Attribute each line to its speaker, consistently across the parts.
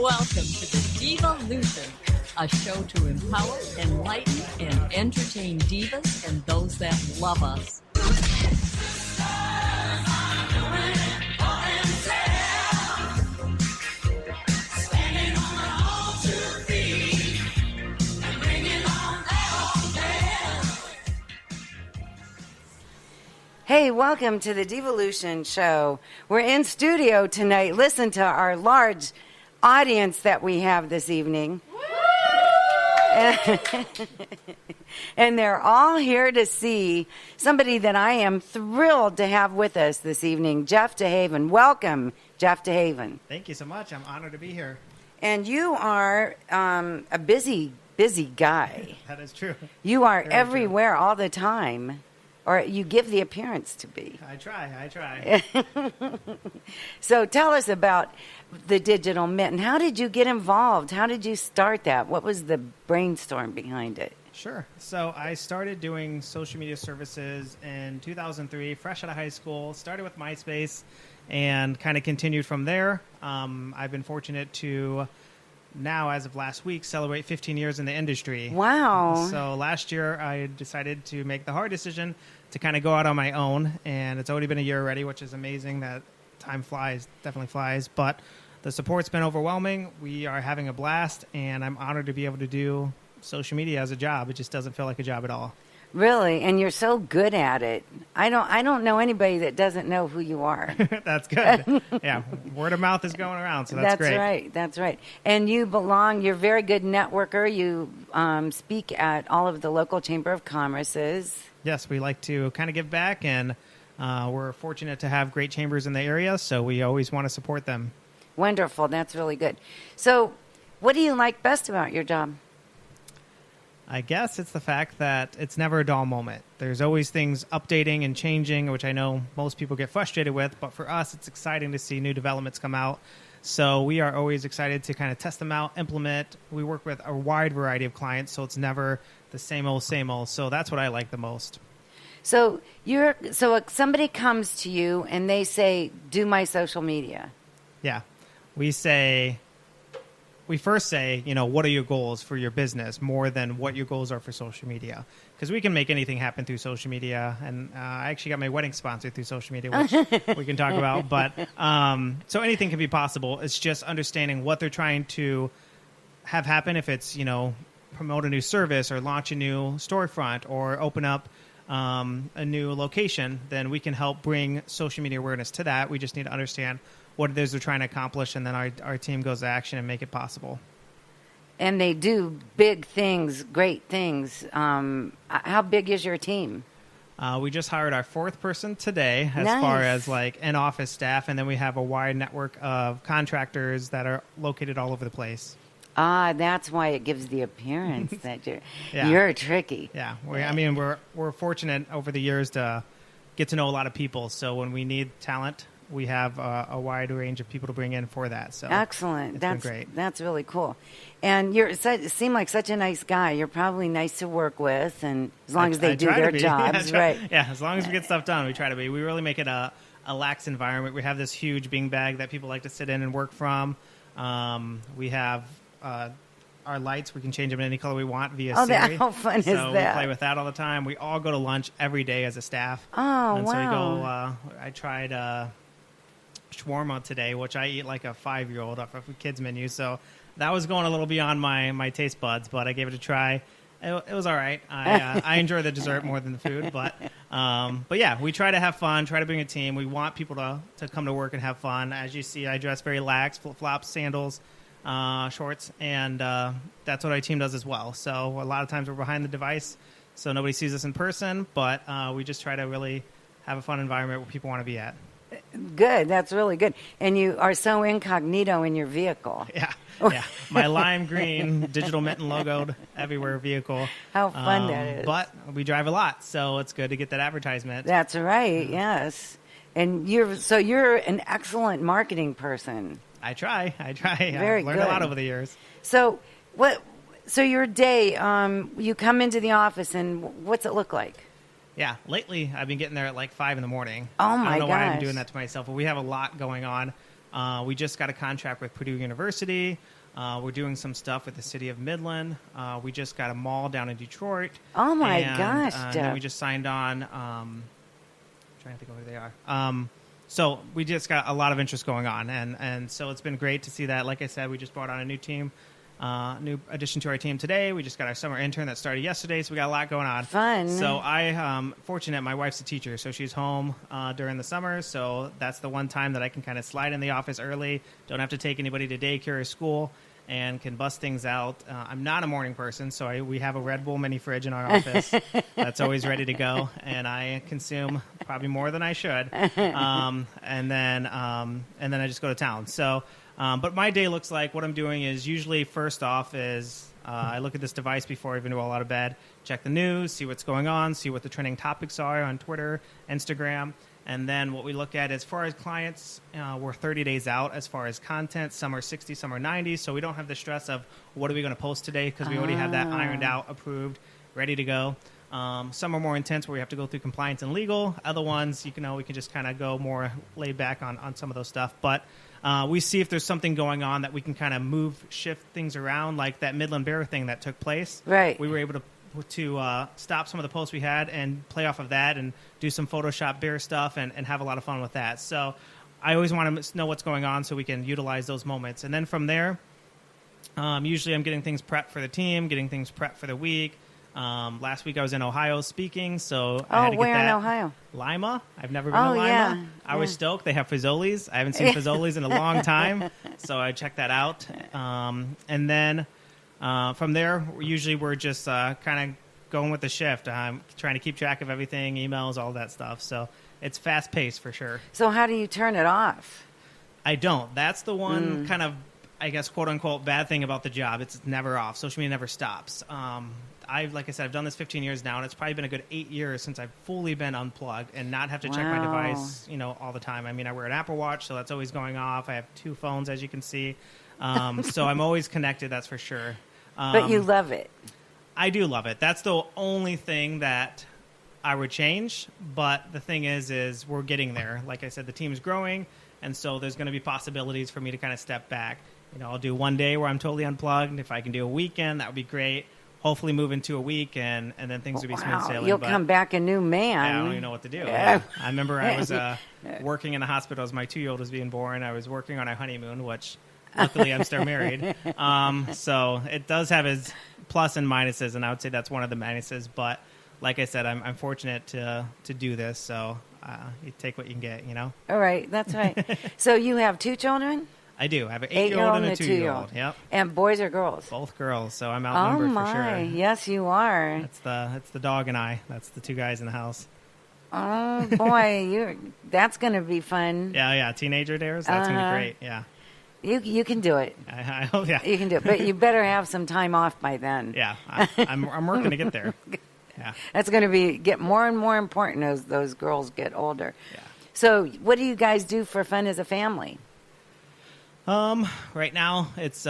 Speaker 1: Welcome to the DIVALUTION, a show to empower, enlighten, and entertain divas and those that love us.
Speaker 2: Hey, welcome to the DivaLution show. We're in studio tonight. Listen to our large audience that we have this evening. And they're all here to see somebody that I am thrilled to have with us this evening, Jeff DeHaven. Welcome, Jeff DeHaven.
Speaker 3: Thank you so much. I'm honored to be here.
Speaker 2: And you are a busy guy.
Speaker 3: That is true.
Speaker 2: You are
Speaker 3: Very
Speaker 2: everywhere all the time. Or you give the appearance to be.
Speaker 3: I try.
Speaker 2: So tell us about the Digital Mitten. How did you get involved? How did you start that? What was the brainstorm behind it?
Speaker 3: Sure. So I started doing social media services in 2003, fresh out of high school. Started with MySpace and kind of continued from there. I've been fortunate to now, as of last week, celebrate 15 years in the industry.
Speaker 2: Wow.
Speaker 3: So last year, I decided to make the hard decision to kind of go out on my own, and it's already been a year already, which is amazing. That time flies, definitely flies, but the support's been overwhelming. We are having a blast, and I'm honored to be able to do social media as a job. It just doesn't feel like a job at all.
Speaker 2: Really? And you're so good at it. I don't know anybody that doesn't know who you are.
Speaker 3: That's good. Yeah, word of mouth is going around, so that's great.
Speaker 2: That's right. And you're a very good networker. You speak at all of the local Chamber of Commerce's.
Speaker 3: Yes, we like to kind of give back, and we're fortunate to have great chambers in the area, so we always want to support them.
Speaker 2: Wonderful. That's really good. So what do you like best about your job?
Speaker 3: I guess it's the fact that it's never a dull moment. There's always things updating and changing, which I know most people get frustrated with, but for us, it's exciting to see new developments come out. So we are always excited to kind of test them out, implement. We work with a wide variety of clients, so it's never the same old. So that's what I like the most.
Speaker 2: So somebody comes to you and they say, do my social media.
Speaker 3: Yeah. We first say, what are your goals for your business more than what your goals are for social media? Because we can make anything happen through social media. And I actually got my wedding sponsored through social media, which we can talk about. But so anything can be possible. It's just understanding what they're trying to have happen. If it's, promote a new service or launch a new storefront or open up a new location, then we can help bring social media awareness to that. We just need to understand what it is they're trying to accomplish, and then our team goes to action and make it possible.
Speaker 2: And they do big things, great things. How big is your team?
Speaker 3: We just hired our fourth person today as
Speaker 2: Nice.
Speaker 3: far as like an office staff, and then we have a wide network of contractors that are located all over the place.
Speaker 2: That's why it gives the appearance that you're tricky.
Speaker 3: Yeah, we're fortunate over the years to get to know a lot of people, so when we need talent, we have a wide range of people to bring in for that. So
Speaker 2: excellent.
Speaker 3: It's been great.
Speaker 2: That's really cool. And you seem like such a nice guy. You're probably nice to work with, and as long as they do their jobs, right?
Speaker 3: Yeah, as long as we get stuff done, we try to be. We really make it a lax environment. We have this huge beanbag that people like to sit in and work from. We have our lights. We can change them in any color we want via Siri.
Speaker 2: How fun is that?
Speaker 3: So we play with that all the time. We all go to lunch every day as a staff.
Speaker 2: Oh,
Speaker 3: and
Speaker 2: wow.
Speaker 3: So we go. I tried shawarma today, which I eat like a 5-year-old off of a kid's menu. So that was going a little beyond my taste buds, but I gave it a try. It was all right. I enjoy the dessert more than the food, but yeah, we try to have fun, try to bring a team. We want people to come to work and have fun. As you see, I dress very lax, flip-flops, sandals, shorts, and that's what our team does as well. So a lot of times we're behind the device, so nobody sees us in person, but we just try to really have a fun environment where people want to be at.
Speaker 2: Good. That's really good. And you are so incognito in your vehicle.
Speaker 3: Yeah. My lime green Digital Mitten logoed everywhere vehicle.
Speaker 2: How fun that is.
Speaker 3: But we drive a lot, so it's good to get that advertisement.
Speaker 2: That's right. Yes. And you're an excellent marketing person.
Speaker 3: I try.
Speaker 2: Very
Speaker 3: I've learned
Speaker 2: good.
Speaker 3: a lot over the years.
Speaker 2: So your day, you come into the office, and what's it look like?
Speaker 3: Yeah, lately I've been getting there at like 5 in the morning.
Speaker 2: Oh, my
Speaker 3: I don't know why I'm
Speaker 2: gosh.
Speaker 3: doing that to myself, but we have a lot going on. We just got a contract with Purdue University. We're doing some stuff with the city of Midland. We just got a mall down in Detroit.
Speaker 2: Oh my gosh,
Speaker 3: and then we just signed on. I'm trying to think of who they are. So we just got a lot of interest going on, and so it's been great to see that. Like I said, we just brought on a new team, new addition to our team today. We just got our summer intern that started yesterday, so we got a lot going on.
Speaker 2: Fun.
Speaker 3: So I'm fortunate. My wife's a teacher, so she's home during the summer. So that's the one time that I can kind of slide in the office early. Don't have to take anybody to daycare or school, and can bust things out. I'm not a morning person, so we have a Red Bull mini fridge in our office that's always ready to go, and I consume probably more than I should. And then I just go to town. So, but my day looks like what I'm doing is usually first off is I look at this device before I even roll out of bed, check the news, see what's going on, see what the trending topics are on Twitter, Instagram. And then what we look at as far as clients, we're 30 days out as far as content. Some are 60, some are 90. So we don't have the stress of what are we going to post today because we already have that ironed out, approved, ready to go. Some are more intense where we have to go through compliance and legal. Other ones, we can just kind of go more laid back on some of those stuff. But we see if there's something going on that we can kind of shift things around, like that Midland Bear thing that took place.
Speaker 2: Right.
Speaker 3: We were able to stop some of the posts we had and play off of that and do some Photoshop bear stuff and have a lot of fun with that. So I always want to know what's going on so we can utilize those moments. And then from there, usually I'm getting things prepped for the team, getting things prepped for the week. Last week I was in Ohio speaking, so I had to get
Speaker 2: where
Speaker 3: that.
Speaker 2: in Ohio?
Speaker 3: Lima. I've never been to Lima.
Speaker 2: Yeah.
Speaker 3: I was stoked. They have Fazoli's. I haven't seen Fazoli's in a long time, so I checked that out. And then from there, we're just kind of going with the shift. I'm trying to keep track of everything, emails, all that stuff. So it's fast paced for sure.
Speaker 2: So how do you turn it off?
Speaker 3: I don't. That's the one kind of, I guess, quote unquote, bad thing about the job. It's never off. Social media never stops. Like I said, I've done this 15 years now, and it's probably been a good 8 years since I've fully been unplugged and not have to check my device, all the time. I mean, I wear an Apple Watch, so that's always going off. I have 2 phones, as you can see. So I'm always connected, that's for sure.
Speaker 2: But you love it.
Speaker 3: I do love it. That's the only thing that I would change. But the thing is we're getting there. Like I said, the team's growing, and so there's going to be possibilities for me to kind of step back. I'll do one day where I'm totally unplugged. If I can do a weekend, that would be great. Hopefully move into a week, and then things will be smooth sailing.
Speaker 2: You'll come back a new man.
Speaker 3: I don't even know what to do. Yeah. I remember I was working in the hospital as my 2-year-old was being born. I was working on our honeymoon, which luckily I'm still married. So it does have its plus and minuses, and I would say that's one of the minuses. But like I said, I'm fortunate to do this, so you take what you can get,
Speaker 2: All right, that's right. So you have 2 children?
Speaker 3: I do. I have an 8-year-old and a 2-year-old. Yep.
Speaker 2: And boys or girls?
Speaker 3: Both girls, so I'm outnumbered for sure.
Speaker 2: Yes, you are.
Speaker 3: That's the dog and I. That's the 2 guys in the house.
Speaker 2: Oh, boy, that's going to be fun.
Speaker 3: Yeah, teenager dares. That's going to be great, yeah.
Speaker 2: You can do it.
Speaker 3: I hope, yeah.
Speaker 2: You can do it, but you better have some time off by then.
Speaker 3: Yeah, I'm working to get there. Yeah.
Speaker 2: That's going to get more and more important as those girls get older.
Speaker 3: Yeah.
Speaker 2: So what do you guys do for fun as a family?
Speaker 3: Right now it's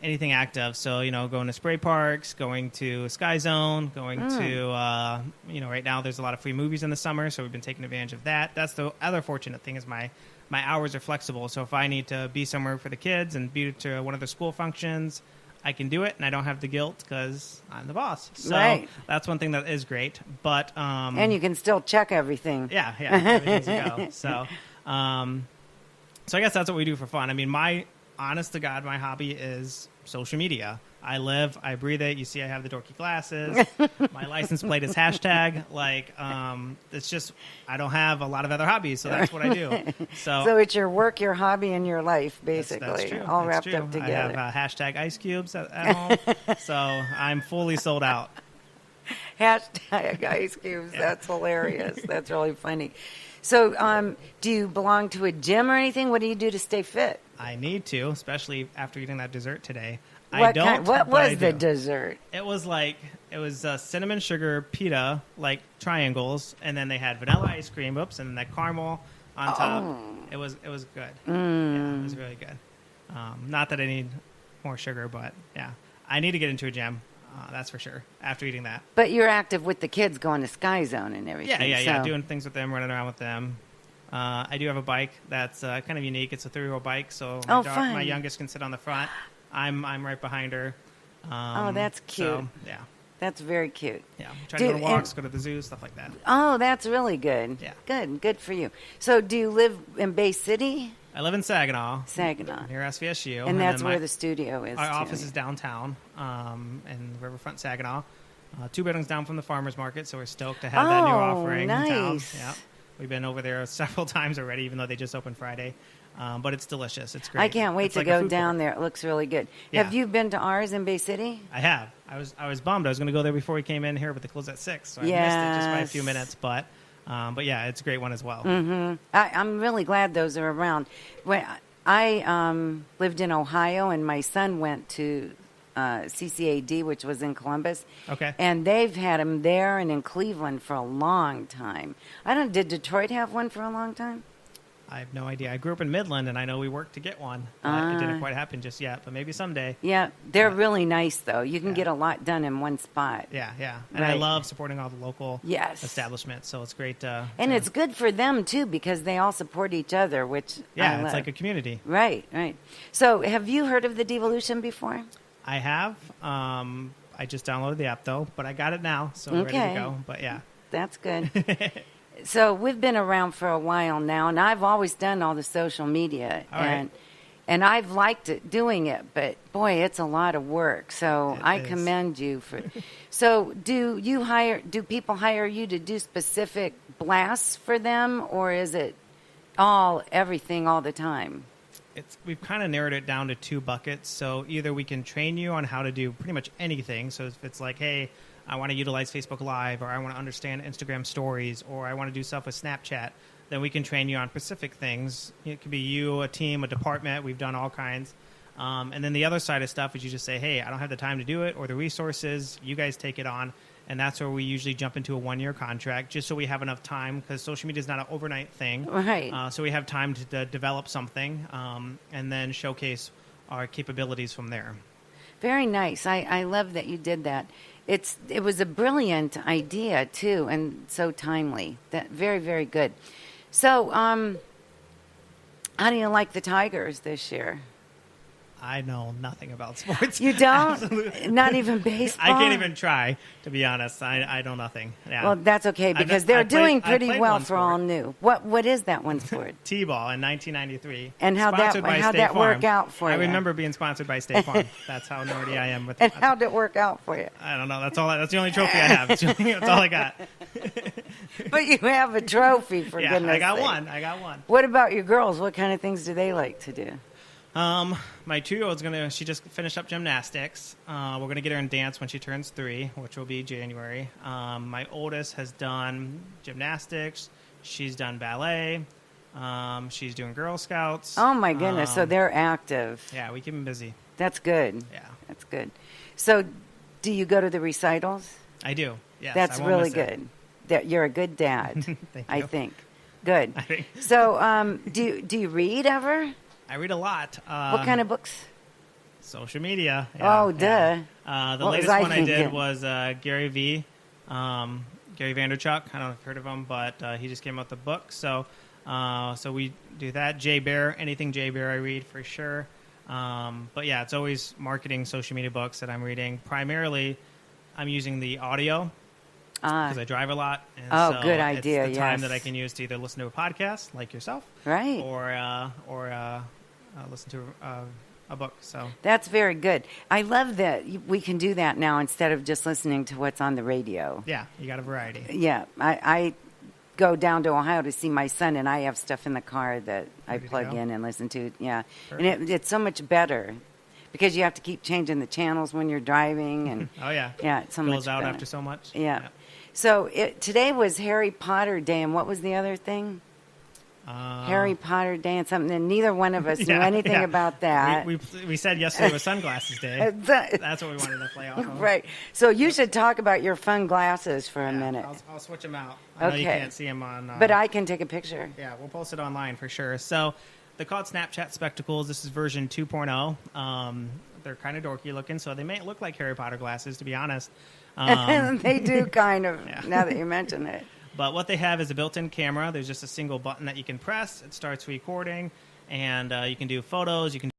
Speaker 3: anything active. So, going to spray parks, going to Sky Zone, going to, right now there's a lot of free movies in the summer, so we've been taking advantage of that. That's the other fortunate thing is my hours are flexible. So if I need to be somewhere for the kids and be to one of the school functions, I can do it, and I don't have the guilt because I'm the boss. So that's one thing that is great. But
Speaker 2: and you can still check everything.
Speaker 3: Yeah, everything's a go. So, so I guess that's what we do for fun. I mean, honest to God, my hobby is social media. I live, I breathe it. You see, I have the dorky glasses. My license plate is hashtag. It's just, I don't have a lot of other hobbies, so that's what I do. So
Speaker 2: it's your work, your hobby, and your life, basically,
Speaker 3: that's true.
Speaker 2: all
Speaker 3: that's
Speaker 2: wrapped
Speaker 3: true.
Speaker 2: up together.
Speaker 3: I have hashtag ice cubes at home, so I'm fully sold out.
Speaker 2: Hashtag ice cubes. Yeah. That's hilarious. That's really funny. So do you belong to a gym or anything? What do you do to stay fit?
Speaker 3: I need to, especially after eating that dessert today.
Speaker 2: What was the dessert?
Speaker 3: It was cinnamon sugar pita, like triangles, and then they had vanilla ice cream, and that caramel on top. It was good. Yeah, it was really good. Not that I need more sugar, but yeah, I need to get into a gym. That's for sure. After eating that.
Speaker 2: But you're active with the kids, going to Sky Zone and everything.
Speaker 3: Yeah, doing things with them, running around with them. I do have a bike that's kind of unique. It's a 3-wheel bike, so
Speaker 2: fun.
Speaker 3: my youngest can sit on the front. I'm right behind her.
Speaker 2: That's cute.
Speaker 3: So, yeah.
Speaker 2: That's very cute.
Speaker 3: Yeah. Try to go to walks, go to the zoo, stuff like that.
Speaker 2: Oh, that's really good.
Speaker 3: Yeah.
Speaker 2: Good for you. So do you live in Bay City?
Speaker 3: I live in Saginaw.
Speaker 2: Near
Speaker 3: SVSU.
Speaker 2: And that's where the studio is.
Speaker 3: Our office is downtown in Riverfront, Saginaw. 2 buildings down from the farmer's market, so we're stoked to have that new offering in town. Yeah. We've been over there several times already, even though they just opened Friday. But it's delicious. It's great.
Speaker 2: I can't wait to go down there. It looks really good.
Speaker 3: Yeah.
Speaker 2: Have you been to ours in Bay City?
Speaker 3: I have. I was bummed. I was going to go there before we came in here, but they closed at 6, so I missed it just by a few minutes. But yeah, it's a great one as well.
Speaker 2: Mm-hmm. I'm really glad those are around. When I lived in Ohio, and my son went to CCAD, which was in Columbus.
Speaker 3: Okay.
Speaker 2: And they've had them there and in Cleveland for a long time. Did Detroit have one for a long time?
Speaker 3: I have no idea. I grew up in Midland, and I know we worked to get one. It didn't quite happen just yet, but maybe someday.
Speaker 2: Yeah, they're really nice, though. You can get a lot done in one spot.
Speaker 3: Yeah. And I love supporting all the local establishments, so it's great.
Speaker 2: And it's good for them, too, because they all support each other, which I love.
Speaker 3: It's like a community.
Speaker 2: Right. So have you heard of the DIVALUTION before?
Speaker 3: I have. I just downloaded the app, though, but I got it now, so I'm ready to go. But, yeah.
Speaker 2: That's good. So we've been around for a while now, and I've always done all the social media, and I've liked doing it. But boy, it's a lot of work. So I commend you for. So do people hire you to do specific blasts for them, or is it everything all the time?
Speaker 3: We've kind of narrowed it down to 2 buckets. So either we can train you on how to do pretty much anything. So if it's like, hey, I want to utilize Facebook Live, or I want to understand Instagram stories, or I want to do stuff with Snapchat, then we can train you on specific things. It could be you, a team, a department. We've done all kinds. And then the other side of stuff is you just say, hey, I don't have the time to do it or the resources. You guys take it on. And that's where we usually jump into a 1-year contract just so we have enough time, because social media is not an overnight thing.
Speaker 2: Right.
Speaker 3: So we have time to develop something and then showcase our capabilities from there.
Speaker 2: Very nice. I love that you did that. It was a brilliant idea, too, and so timely. That very, very good. So, how do you like the Tigers this year?
Speaker 3: I know nothing about sports.
Speaker 2: You don't?
Speaker 3: Absolutely.
Speaker 2: Not even baseball?
Speaker 3: I can't even try, to be honest. I know nothing. Yeah.
Speaker 2: Well, that's okay, because they're doing pretty well for all new. What is that one sport?
Speaker 3: T-ball in 1993.
Speaker 2: And how'd that work out for you?
Speaker 3: I remember being sponsored by State Farm. That's how nerdy I am.
Speaker 2: And how'd it work out for you?
Speaker 3: I don't know. That's the only trophy I have. That's all I got.
Speaker 2: But you have a trophy, for goodness sake.
Speaker 3: I got one.
Speaker 2: What about your girls? What kind of things do they like to do?
Speaker 3: My 2-year-old's she just finished up gymnastics. We're going to get her in dance when she turns 3, which will be January. My oldest has done gymnastics. She's done ballet. She's doing Girl Scouts.
Speaker 2: Oh, my goodness. So they're active.
Speaker 3: Yeah, we keep them busy.
Speaker 2: That's good.
Speaker 3: Yeah.
Speaker 2: That's good. So do you go to the recitals?
Speaker 3: I do, yes.
Speaker 2: That's really good. You're a good dad,
Speaker 3: Thank you.
Speaker 2: I think. Good.
Speaker 3: I think.
Speaker 2: So do you read ever?
Speaker 3: I read a lot.
Speaker 2: What kind of books?
Speaker 3: Social media. Yeah,
Speaker 2: oh, duh.
Speaker 3: Yeah. The latest one I did was Gary V. Gary Vaynerchuk. I don't know if you've heard of him, but he just came out with a book. So we do that. Jay Bear, anything Jay Bear I read for sure. But yeah, it's always marketing social media books that I'm reading. Primarily, I'm using the audio because I drive a lot. And so
Speaker 2: good idea.
Speaker 3: It's the time that I can use to either listen to a podcast like yourself,
Speaker 2: right,
Speaker 3: or listen to a book. So
Speaker 2: that's very good. I love that we can do that now instead of just listening to what's on the radio.
Speaker 3: Yeah, you got a variety.
Speaker 2: Yeah, I go down to Ohio to see my son, and I have stuff in the car that I plug in and listen to. Yeah, perfect. And it's so much better because you have to keep changing the channels when you're driving. And
Speaker 3: oh yeah,
Speaker 2: it's so much
Speaker 3: goes out
Speaker 2: better.
Speaker 3: After so much.
Speaker 2: Yeah. So today was Harry Potter Day, and what was the other thing? Harry Potter Day and something, and neither one of us knew anything about that.
Speaker 3: We said yesterday was Sunglasses Day. That's what we wanted to play off of.
Speaker 2: Right. So you should talk about your fun glasses for a minute.
Speaker 3: I'll switch them out. I know you can't see them on...
Speaker 2: but I can take a picture.
Speaker 3: Yeah, we'll post it online for sure. So they're called Snapchat Spectacles. This is version 2.0. They're kind of dorky looking, so they may look like Harry Potter glasses, to be honest.
Speaker 2: They do kind of, now that you mention it.
Speaker 3: But what they have is a built-in camera. There's just a single button that you can press. It starts recording, and you can do photos. You can